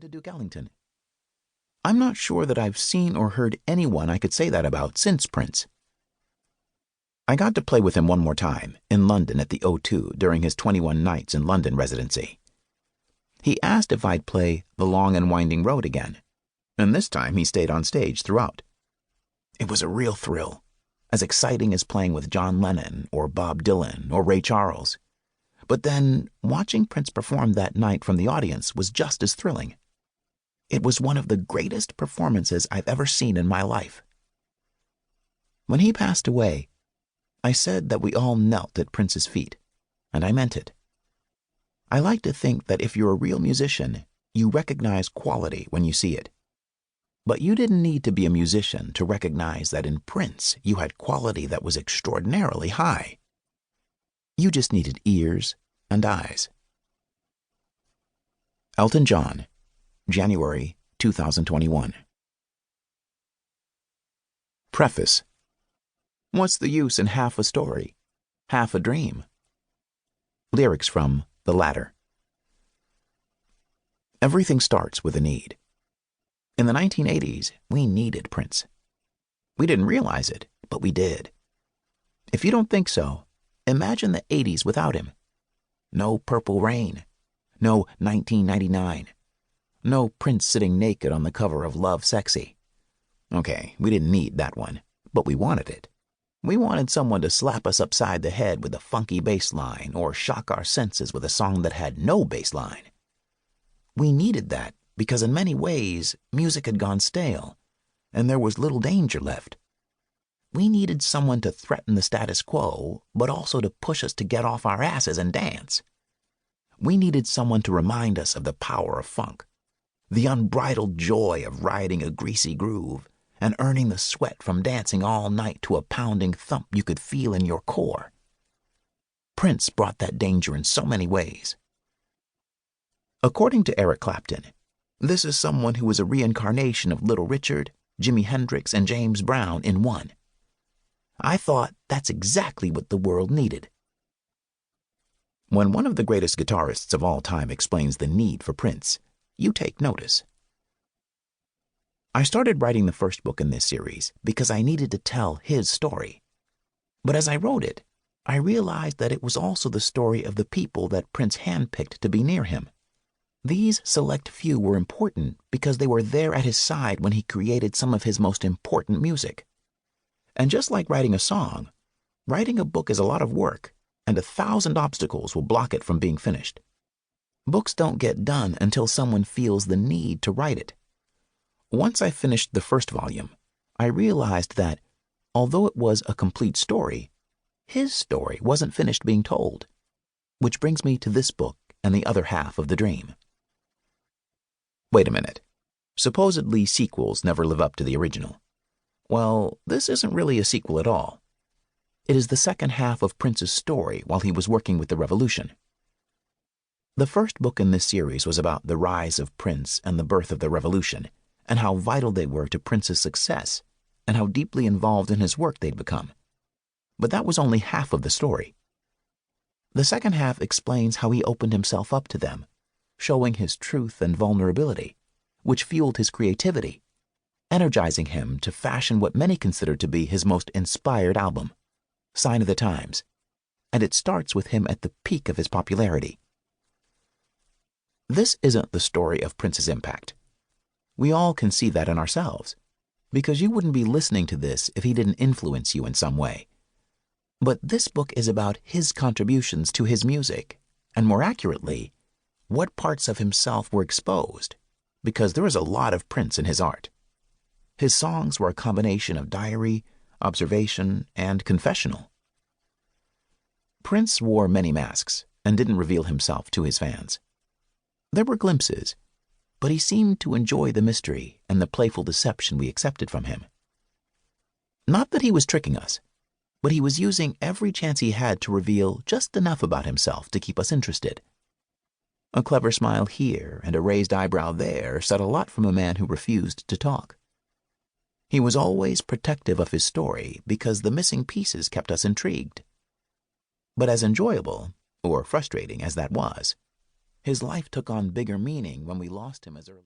to Duke Ellington. I'm not sure that I've seen or heard anyone I could say that about since Prince. I got to play with him one more time in London at the O2 during his 21 nights in London residency. He asked if I'd play The Long and Winding Road again, and this time he stayed on stage throughout. It was a real thrill, as exciting as playing with John Lennon or Bob Dylan or Ray Charles. But then, watching Prince perform that night from the audience was just as thrilling. It was one of the greatest performances I've ever seen in my life. When he passed away, I said that we all knelt at Prince's feet, and I meant it. I like to think that if you're a real musician, you recognize quality when you see it. But you didn't need to be a musician to recognize that in Prince you had quality that was extraordinarily high. You just needed ears and eyes. Elton John, January 2021. Preface. What's the use in half a story, half a dream? Lyrics from The Ladder. Everything starts with a need. In the 1980s, we needed Prince. We didn't realize it, but we did. If you don't think so, imagine the 80s without him. No Purple Rain, no 1999, no Prince sitting naked on the cover of Love Sexy. Okay, we didn't need that one, but we wanted it. We wanted someone to slap us upside the head with a funky bass line or shock our senses with a song that had no bass line. We needed that because in many ways music had gone stale and there was little danger left. We needed someone to threaten the status quo, but also to push us to get off our asses and dance. We needed someone to remind us of the power of funk, the unbridled joy of riding a greasy groove and earning the sweat from dancing all night to a pounding thump you could feel in your core. Prince brought that danger in so many ways. According to Eric Clapton, this is someone who is a reincarnation of Little Richard, Jimi Hendrix, and James Brown in one. I thought that's exactly what the world needed. When one of the greatest guitarists of all time explains the need for Prince, you take notice. I started writing the first book in this series because I needed to tell his story. But as I wrote it, I realized that it was also the story of the people that Prince handpicked to be near him. These select few were important because they were there at his side when he created some of his most important music. And just like writing a song, writing a book is a lot of work, and 1,000 obstacles will block it from being finished. Books don't get done until someone feels the need to write it. Once I finished the first volume, I realized that, although it was a complete story, his story wasn't finished being told. Which brings me to this book and the other half of the dream. Wait a minute. Supposedly sequels never live up to the original. Well, this isn't really a sequel at all. It is the second half of Prince's story while he was working with the Revolution. The first book in this series was about the rise of Prince and the birth of the Revolution, and how vital they were to Prince's success, and how deeply involved in his work they'd become. But that was only half of the story. The second half explains how he opened himself up to them, showing his truth and vulnerability, which fueled his creativity, energizing him to fashion what many consider to be his most inspired album, Sign of the Times, and it starts with him at the peak of his popularity. This isn't the story of Prince's impact. We all can see that in ourselves, because you wouldn't be listening to this if he didn't influence you in some way. But this book is about his contributions to his music, and more accurately, what parts of himself were exposed, because there is a lot of Prince in his art. His songs were a combination of diary, observation, and confessional. Prince wore many masks and didn't reveal himself to his fans. There were glimpses, but he seemed to enjoy the mystery and the playful deception we accepted from him. Not that he was tricking us, but he was using every chance he had to reveal just enough about himself to keep us interested. A clever smile here and a raised eyebrow there said a lot from a man who refused to talk. He was always protective of his story because the missing pieces kept us intrigued. But as enjoyable, or frustrating as that was, his life took on bigger meaning when we lost him as early.